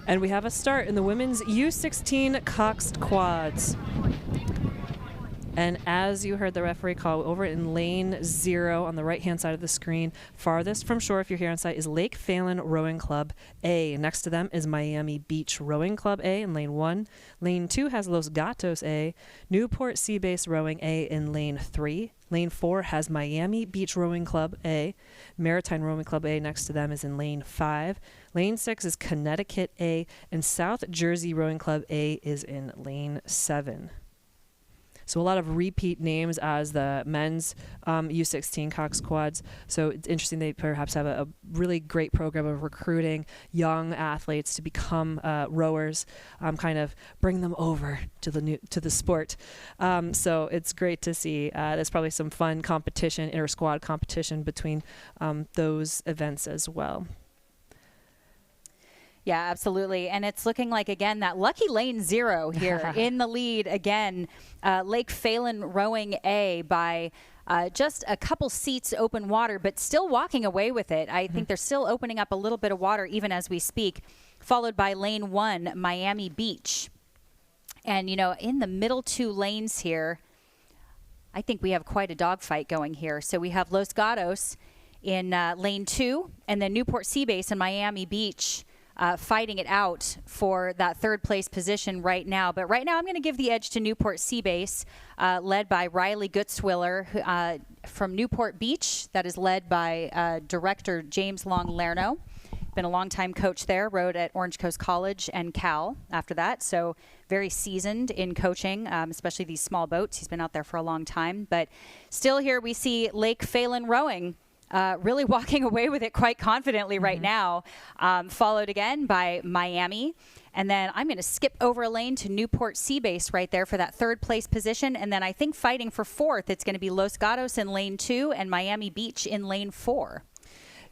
And we have a start in the women's U16 Coxed quads. And as you heard the referee call, over in lane 0 on the right-hand side of the screen, farthest from shore, if you're here on site, is Lake Phalen Rowing Club A. Next to them is Miami Beach Rowing Club A in lane 1. Lane 2 has Los Gatos A, Newport Sea Base Rowing A in lane 3. Lane 4 has Miami Beach Rowing Club A. Maritime Rowing Club A next to them is in lane 5. Lane 6 is Connecticut A, and South Jersey Rowing Club A is in lane 7. So a lot of repeat names as the men's U16 Cox quads. So it's interesting they perhaps have a really great program of recruiting young athletes to become rowers, kind of bring them over to the sport. So it's great to see. There's probably some fun competition, inter-squad competition between those events as well. Yeah, absolutely. And it's looking like, again, that lucky lane 0 here in the lead again. Lake Phalen Rowing A by just a couple seats open water, but still walking away with it. I think they're still opening up a little bit of water even as we speak, followed by lane 1, Miami Beach. And, you know, in the middle 2 lanes here, I think we have quite a dogfight going here. So we have Los Gatos in lane 2, and then Newport Sea Base and Miami Beach fighting it out for that 3rd place position right now. But right now I'm going to give the edge to Newport Sea Base, led by Riley Gutzwiller from Newport Beach. That is led by director James Long Lerno. Been a long-time coach there, rowed at Orange Coast College and Cal after that. So very seasoned in coaching, especially these small boats. He's been out there for a long time. But still here we see Lake Phalen Rowing really walking away with it quite confidently right now, followed again by Miami. And then I'm going to skip over a lane to Newport Sea Base right there for that 3rd place position. And then I think fighting for 4th, it's going to be Los Gatos in lane 2 and Miami Beach in lane 4.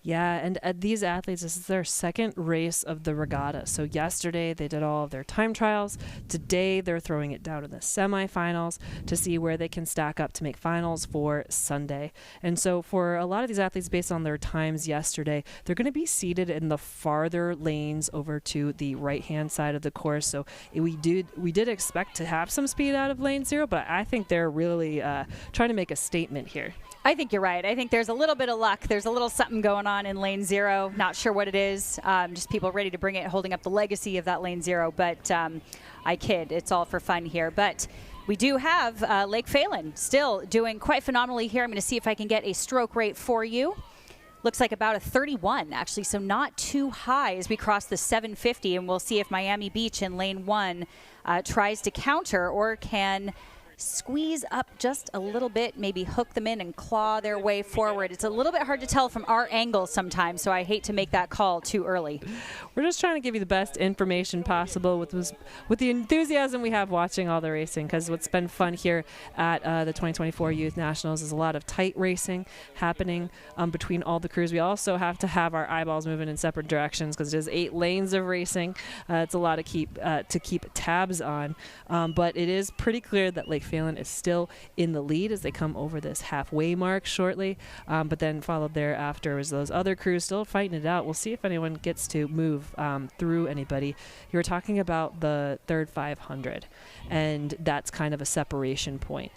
Yeah, and these athletes, this is their 2nd race of the regatta. So yesterday they did all of their time trials. Today they're throwing it down to the semifinals to see where they can stack up to make finals for Sunday. And so for a lot of these athletes, based on their times yesterday, they're going to be seated in the farther lanes over to the right-hand side of the course. So we did expect to have some speed out of lane 0, but I think they're really trying to make a statement here. I think you're right. I think there's a little bit of luck. There's a little something going on in lane 0. Not sure what it is. Just people ready to bring it, holding up the legacy of that lane 0. But I kid. It's all for fun here. But we do have Lake Phalen still doing quite phenomenally here. I'm going to see if I can get a stroke rate for you. Looks like about a 31, actually, so not too high as we cross the 750. And we'll see if Miami Beach in lane 1 tries to counter or can squeeze up just a little bit, maybe hook them in and claw their way forward. It's a little bit hard to tell from our angle sometimes, so I hate to make that call too early. We're just trying to give you the best information possible with the enthusiasm we have watching all the racing, because what's been fun here at the 2024 Youth Nationals is a lot of tight racing happening between all the crews. We also have to have our eyeballs moving in separate directions because there's 8 lanes of racing. It's a lot to keep tabs on, but it is pretty clear that Lake Phalen is still in the lead as they come over this halfway mark shortly, but then followed thereafter is those other crews still fighting it out. We'll see if anyone gets to move through anybody. You were talking about the 3rd 500, and that's kind of a separation point.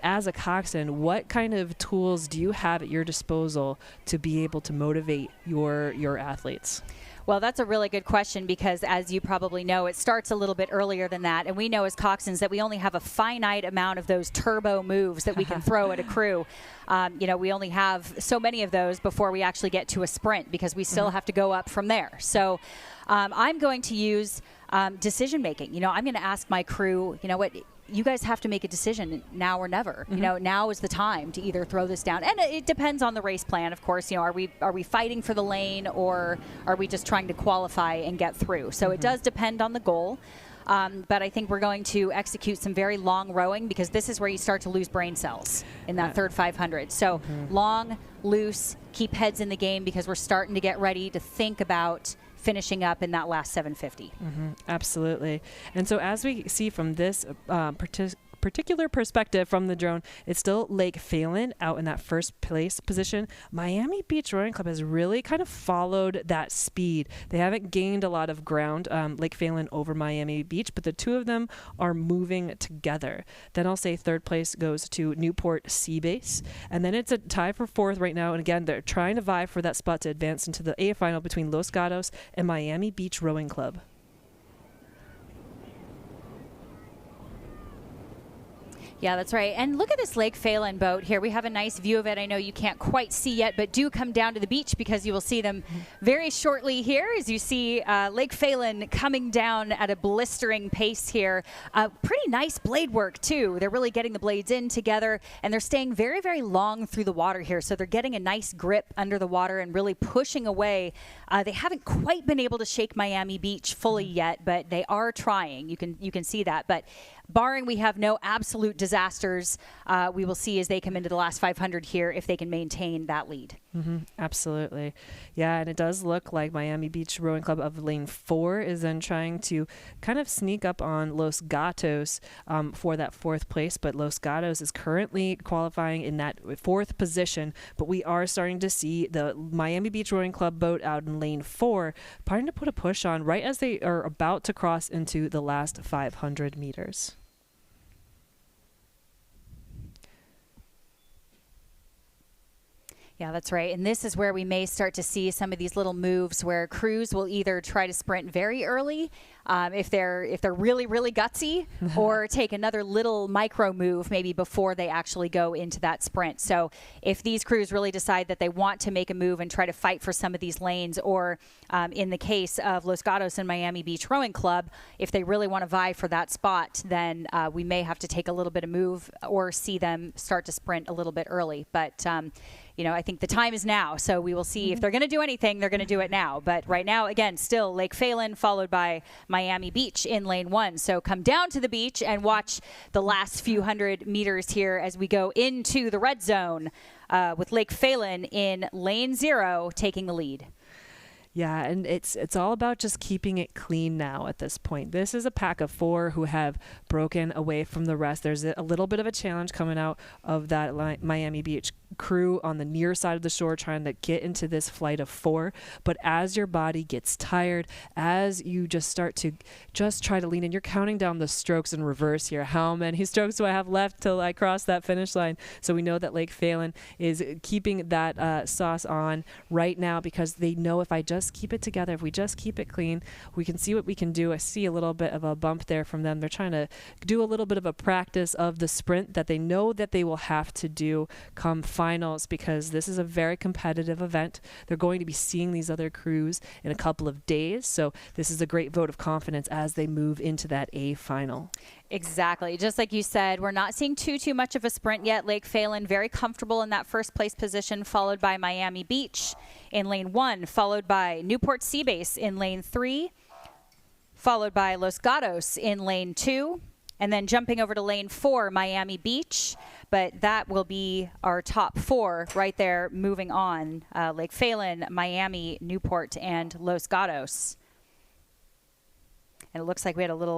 As a coxswain, what kind of tools do you have at your disposal to be able to motivate your athletes? Well, that's a really good question because, as you probably know, it starts a little bit earlier than that. And we know as coxswains that we only have a finite amount of those turbo moves that we can throw at a crew. We only have so many of those before we actually get to a sprint because we still have to go up from there. So I'm going to use decision making. I'm going to ask my crew, you guys have to make a decision now or never. Now is the time to either throw this down. And it depends on the race plan, of course. Are we fighting for the lane or are we just trying to qualify and get through? So it does depend on the goal. But I think we're going to execute some very long rowing because this is where you start to lose brain cells in that 3rd 500. So long, loose, keep heads in the game because we're starting to get ready to think about finishing up in that last 750. Absolutely. And so as we see from this particular perspective from the drone, it's still Lake Phalen out in that first place position. Miami Beach Rowing Club has really kind of followed that speed. They haven't gained a lot of ground, Lake Phalen over Miami Beach, but the two of them are moving together. Then I'll say third place goes to Newport Seabase, and then it's a tie for fourth right now. And again, they're trying to vie for that spot to advance into the A final between Los Gatos and Miami Beach Rowing Club. Yeah, that's right. And look at this Lake Phalen boat here. We have a nice view of it. I know you can't quite see yet, but do come down to the beach because you will see them very shortly here as you see Lake Phalen coming down at a blistering pace here. Pretty nice blade work, too. They're really getting the blades in together, and they're staying very, very long through the water here. So they're getting a nice grip under the water and really pushing away. They haven't quite been able to shake Miami Beach fully yet, but they are trying. You can see that. But barring we have no absolute disasters, we will see as they come into the last 500 here if they can maintain that lead. Absolutely. Yeah, and it does look like Miami Beach Rowing Club of lane 4 is then trying to kind of sneak up on Los Gatos for that fourth place, but Los Gatos is currently qualifying in that fourth position, but we are starting to see the Miami Beach Rowing Club boat out in lane 4 trying to put a push on right as they are about to cross into the last 500 meters. Yeah, that's right. And this is where we may start to see some of these little moves where crews will either try to sprint very early if they're really, really gutsy, or take another little micro move maybe before they actually go into that sprint. So if these crews really decide that they want to make a move and try to fight for some of these lanes, or in the case of Los Gatos and Miami Beach Rowing Club, if they really want to vie for that spot, then we may have to take a little bit of move or see them start to sprint a little bit early. But I think the time is now, so we will see if they're going to do anything, they're going to do it now. But right now, again, still Lake Phalen followed by Miami Beach in lane 1. So come down to the beach and watch the last few hundred meters here as we go into the red zone with Lake Phalen in lane 0 taking the lead. Yeah, and it's all about just keeping it clean now at this point. This is a pack of 4 who have broken away from the rest. There's a little bit of a challenge coming out of that Miami Beach crew on the near side of the shore trying to get into this flight of 4. But as your body gets tired, as you just start to just try to lean in, you're counting down the strokes in reverse here. How many strokes do I have left till I cross that finish line? So we know that Lake Phalen is keeping that sauce on right now because they know if I just keep it together, if we just keep it clean, we can see what we can do. I see a little bit of a bump there from them. They're trying to do a little bit of a practice of the sprint that they know that they will have to do come finals, because this is a very competitive event. They're going to be seeing these other crews in a couple of days, so this is a great vote of confidence as they move into that A final. Exactly. Just like you said, we're not seeing too much of a sprint yet. Lake Phalen very comfortable in that first place position, followed by Miami Beach in lane 1, followed by Newport Seabase in lane 3, followed by Los Gatos in lane 2, and then jumping over to lane 4, Miami Beach. But that will be our top 4 right there moving on. Lake Phalen, Miami, Newport, and Los Gatos. And it looks like we had a little